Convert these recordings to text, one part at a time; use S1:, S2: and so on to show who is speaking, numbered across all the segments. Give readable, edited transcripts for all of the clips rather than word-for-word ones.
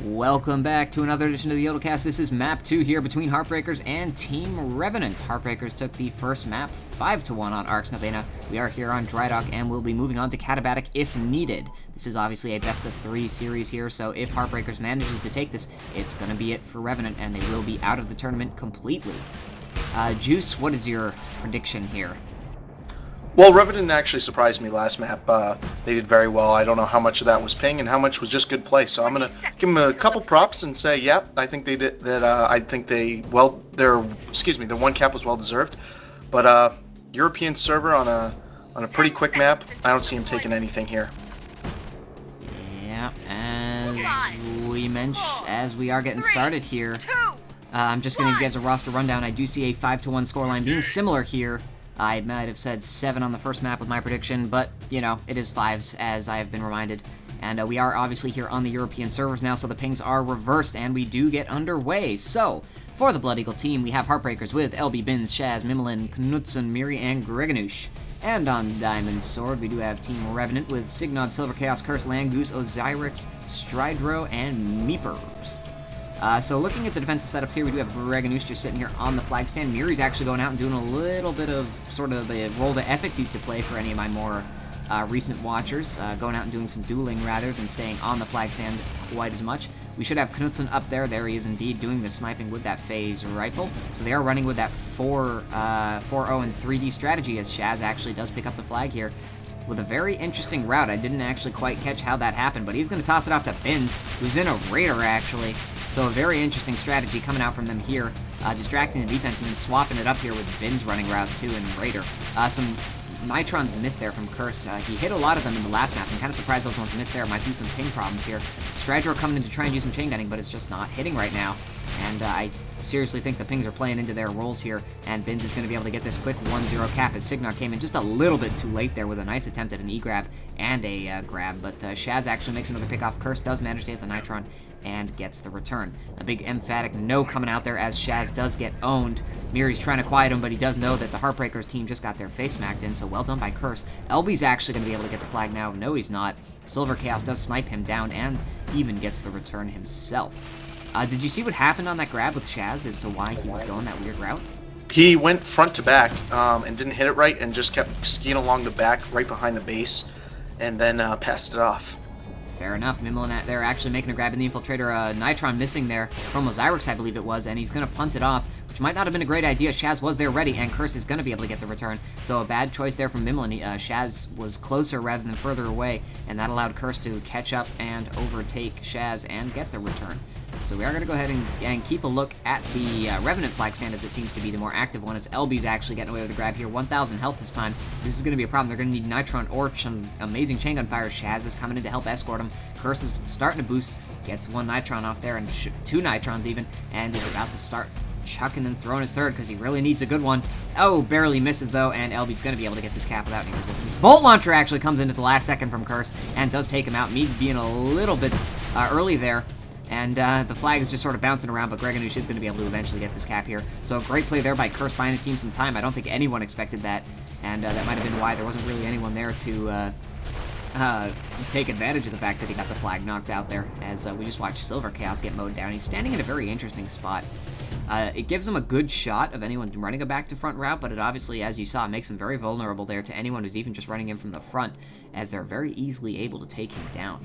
S1: Welcome back to another edition of the YodelCast. This is map 2 here between Heartbreakerz and Team Revenant. Heartbreakerz took the first map 5-1 on Arx Novena. We are here on Drydock and we'll be moving on to Katabatic if needed. This is obviously a best of 3 series here, so if Heartbreakerz manages to take this, it's going to be it for Revenant and they will be out of the tournament completely. Juice, what is your prediction here?
S2: Well, Revenant actually surprised me last map. They did very well. I don't know how much of that was ping and how much was just good play. So I'm gonna give them a couple props and say, yep, I think they did that. I think they their one cap was well deserved. But European server on a pretty quick map, I don't see him taking anything here.
S1: Yeah, as we are getting started here, I'm just gonna give you guys a roster rundown. I do see a 5-1 scoreline being similar here. I might have said 7 on the first map with my prediction, but, you know, it is 5s, as I have been reminded. And we are obviously here on the European servers now, so the pings are reversed, and we do get underway. So, for the Blood Eagle team, we have Heartbreakerz with LB, Binz, Shaz, Mimolin, Knudsen, Miri, and Greganush. And on Diamond Sword, we do have Team Revenant with Signod, Silver Chaos, Curse, Langoose, Osiris, Stridro, and Meepers. So looking at the defensive setups here, we do have Greganush just sitting here on the flag stand. Miri's actually going out and doing a little bit of sort of the role that Ethics used to play for any of my more recent watchers, going out and doing some dueling rather than staying on the flag stand quite as much. We should have Knudsen up there. There he is indeed doing the sniping with that phase rifle. So they are running with that 4-0 and 3D strategy as Shaz actually does pick up the flag here with a very interesting route. I didn't actually quite catch how that happened, but he's going to toss it off to Binz, who's in a Raider actually. So a very interesting strategy coming out from them here, distracting the defense and then swapping it up here with Binz running routes too and Raider. Some Nitrons missed there from Curse. He hit a lot of them in the last map. I'm kind of surprised those ones missed there. Might be some ping problems here. Stradro coming in to try and do some chain gunning, but it's just not hitting right now. And I seriously think the pings are playing into their roles here, and Binz is going to be able to get this quick 1-0 cap as Signod came in just a little bit too late there with a nice attempt at an E-grab and a grab, but Shaz actually makes another pick off. Curse does manage to hit the Nitron and gets the return. A big emphatic no coming out there as Shaz does get owned. Miri's trying to quiet him, but he does know that the Heartbreakerz team just got their face smacked in, so well done by Curse. LB's actually going to be able to get the flag now. No, he's not. Silver Chaos does snipe him down and even gets the return himself. Did you see what happened on that grab with Shaz as to why he was going that weird route?
S2: He went front to back and didn't hit it right and just kept skiing along the back right behind the base and then passed it off.
S1: Fair enough. Mimolin there actually making a grab in the Infiltrator. Nitron missing there from Osiris, I believe it was, and he's going to punt it off, which might not have been a great idea. Shaz was there ready, and Curse is going to be able to get the return. So a bad choice there from Mimolin. Shaz was closer rather than further away, and that allowed Curse to catch up and overtake Shaz and get the return. So we are going to go ahead and keep a look at the Revenant flag stand, as it seems to be the more active one. As LB's actually getting away with the grab here. 1,000 health this time. This is going to be a problem. They're going to need Nitron or some amazing chain gun fire. Shaz is coming in to help escort him. Curse is starting to boost. Gets 1 Nitron off there, and 2 Nitrons even, and is about to start chucking and throwing his third because he really needs a good one. Oh, barely misses though, and LB's going to be able to get this cap without any resistance. Bolt Launcher actually comes into the last second from Curse and does take him out. Me being a little bit early there. And the flag is just sort of bouncing around, but Greganush is going to be able to eventually get this cap here. So great play there by Curse buying the team some time. I don't think anyone expected that, and that might have been why there wasn't really anyone there to take advantage of the fact that he got the flag knocked out there, as we just watched Silver Chaos get mowed down. He's standing in a very interesting spot. It gives him a good shot of anyone running a back-to-front route, but it obviously, as you saw, makes him very vulnerable there to anyone who's even just running in from the front, as they're very easily able to take him down.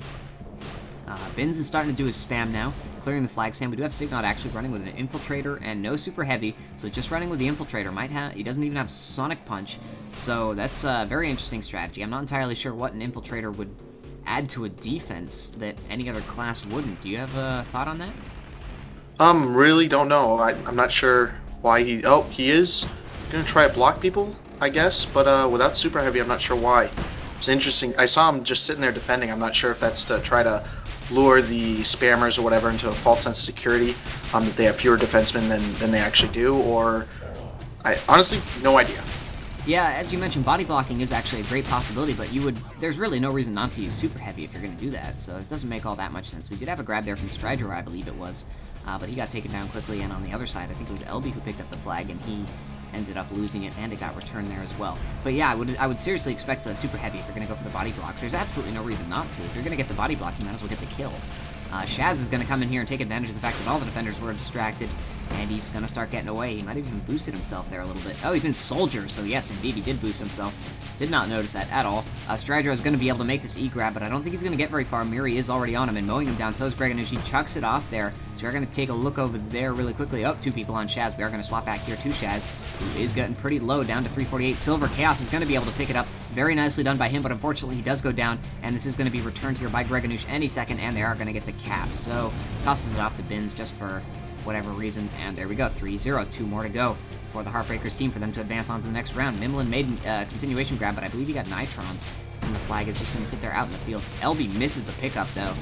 S1: Binz is starting to do his spam now, clearing the flag stand. We do have Signod actually running with an Infiltrator and no Super Heavy, so just running with the Infiltrator. He doesn't even have Sonic Punch, so that's a very interesting strategy. I'm not entirely sure what an Infiltrator would add to a defense that any other class wouldn't. Do you have a thought on that?
S2: Really don't know. I'm not sure why he... Oh, he is going to try to block people, I guess, but without Super Heavy, I'm not sure why. It's interesting. I saw him just sitting there defending. I'm not sure if that's to try to lure the spammers or whatever into a false sense of security, that they have fewer defensemen than they actually do, or... I honestly, no idea.
S1: Yeah, as you mentioned, body blocking is actually a great possibility, but there's really no reason not to use Super Heavy if you're going to do that, so it doesn't make all that much sense. We did have a grab there from Stridro, I believe it was, but he got taken down quickly, and on the other side, I think it was LB who picked up the flag, and he ended up losing it, and it got returned there as well. But yeah, I would seriously expect a Super Heavy if you're going to go for the body block. There's absolutely no reason not to. If you're going to get the body block, you might as well get the kill. Shaz is going to come in here and take advantage of the fact that all the defenders were distracted, and he's going to start getting away. He might have even boosted himself there a little bit. Oh, he's in Soldier, so yes, indeed, he did boost himself. Did not notice that at all. Stradro is going to be able to make this E-grab, but I don't think he's going to get very far. Miri is already on him and mowing him down, so is Greganush. He chucks it off there, so we're going to take a look over there really quickly. Oh, 2 people on Shaz. We are going to swap back here to Shaz, who is getting pretty low, down to 348. Silver Chaos is going to be able to pick it up. Very nicely done by him, but unfortunately he does go down, and this is going to be returned here by Greganush any second, and they are going to get the cap. So tosses it off to Bins just for whatever reason, and there we go, 3-0. 2 more to go for the Heartbreakerz team for them to advance on to the next round. Mimlin made a continuation grab, but I believe he got Nitrons, and the flag is just going to sit there out in the field. LB misses the pickup, though.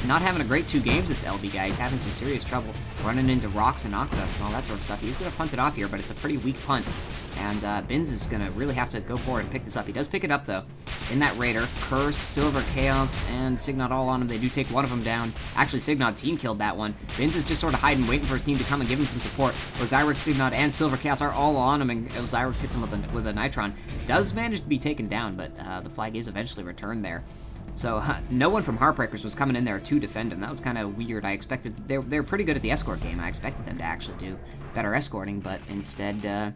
S1: Not having a great 2 games, this LB guy. He's having some serious trouble running into rocks and aqueducts and all that sort of stuff. He's going to punt it off here, but it's a pretty weak punt. And Bins is going to really have to go for it and pick this up. He does pick it up, though. In that Raider, Curse, Silver Chaos, and Signod all on him. They do take one of them down. Actually, Signod team killed that one. Bins is just sort of hiding, waiting for his team to come and give him some support. Osiris, Signod, and Silver Chaos are all on him, and Osiris hits him with a Nitron. Does manage to be taken down, but the flag is eventually returned there. So no one from Heartbreakerz was coming in there to defend him. That was kind of weird. I expected they're pretty good at the escort game. I expected them to actually do better escorting, but instead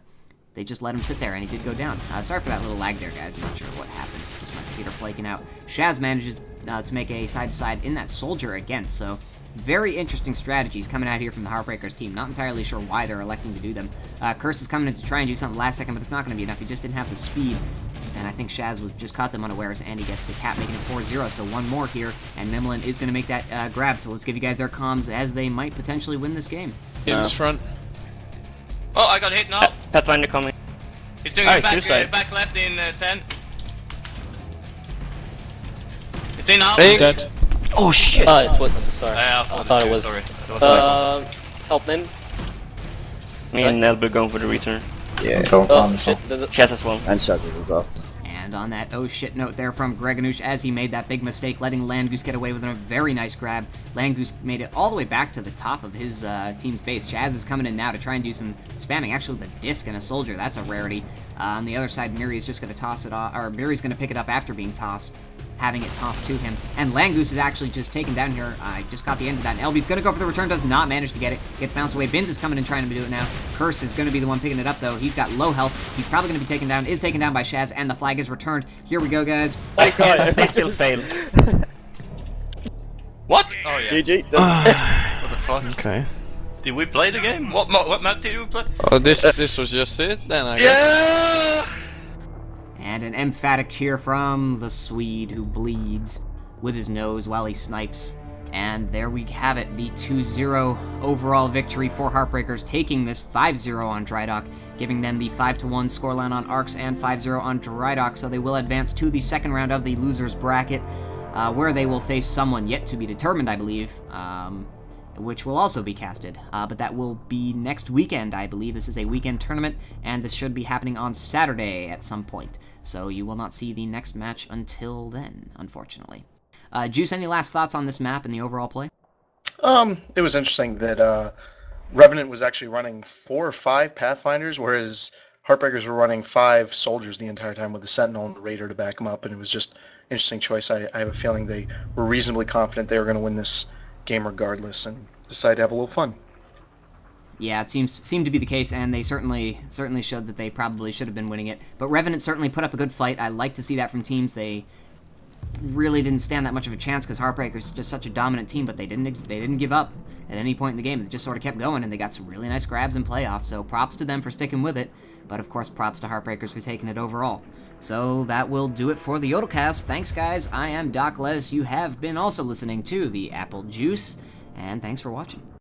S1: they just let him sit there, and he did go down. Sorry for that little lag there, guys. I'm not sure what happened. Just my computer flaking out. Shaz manages to make a side-to-side in that Soldier again, so very interesting strategies coming out here from the Heartbreakerz team. Not entirely sure why they're electing to do them. Curse is coming in to try and do something last second, but it's not going to be enough. He just didn't have the speed. And I think Shaz was just caught them unawares, and he gets the cap, making it 4-0. So one more here, and Mimlin is going to make that grab. So let's give you guys their comms as they might potentially win this game.
S3: Game's front.
S4: Oh, I got hit now.
S5: Pathfinder coming.
S4: He's doing his back left in 10. It's in now.
S3: Dead.
S5: Oh shit! It was sorry.
S4: I
S5: thought it was.
S4: Sorry. That was
S5: Help them. Me and Nel are going for the return.
S6: Yeah, going for
S5: shit. Shaz as well.
S6: And Shaz as us.
S1: And on that oh shit note there from Greganush, as he made that big mistake, letting Landgoose get away with a very nice grab. Landgoose made it all the way back to the top of his team's base. Shaz is coming in now to try and do some spamming, actually with a disc and a Soldier. That's a rarity. On the other side, Miri is just going to toss it off, or Miri's going to pick it up after being tossed, having it tossed to him. And Landgoose is actually just taken down here. I just caught the end of that. And LB's going to go for the return, does not manage to get it. Gets bounced away. Bins is coming and trying to do it now. Curse is going to be the one picking it up, though. He's got low health. He's probably going to be taken down. Is taken down by Shaz, and the flag is returned. Here we go, guys.
S5: Oh god, they still failed.
S4: What? Oh yeah.
S6: GG.
S4: What the fuck?
S3: Okay.
S4: Did we play the game? What map did we play?
S3: Oh, this was just it then, I guess.
S1: And an emphatic cheer from the Swede who bleeds with his nose while he snipes. And there we have it, the 2-0 overall victory for Heartbreakerz, taking this 5-0 on Drydock, giving them the 5-1 scoreline on Arcs and 5-0 on Drydock, so they will advance to the second round of the losers bracket, where they will face someone yet to be determined, I believe, which will also be casted, but that will be next weekend, I believe. This is a weekend tournament, and this should be happening on Saturday at some point, so you will not see the next match until then, unfortunately. Juice, any last thoughts on this map and the overall play?
S2: It was interesting that Revenant was actually running 4 or 5 Pathfinders, whereas Heartbreakerz were running 5 Soldiers the entire time with the Sentinel and the Raider to back them up, and it was just an interesting choice. I have a feeling they were reasonably confident they were going to win this game regardless, and decided to have a little fun.
S1: Yeah, it seemed to be the case, and they certainly showed that they probably should have been winning it. But Revenant certainly put up a good fight. I like to see that from teams. They really didn't stand that much of a chance because Heartbreakerz is just such a dominant team, but they didn't give up at any point in the game. They just sort of kept going, and they got some really nice grabs and playoffs, so props to them for sticking with it, but of course props to Heartbreakerz for taking it overall. So that will do it for the YodelCast. Thanks, guys. I am Doc Les. You have been also listening to the Apple Juice, and thanks for watching.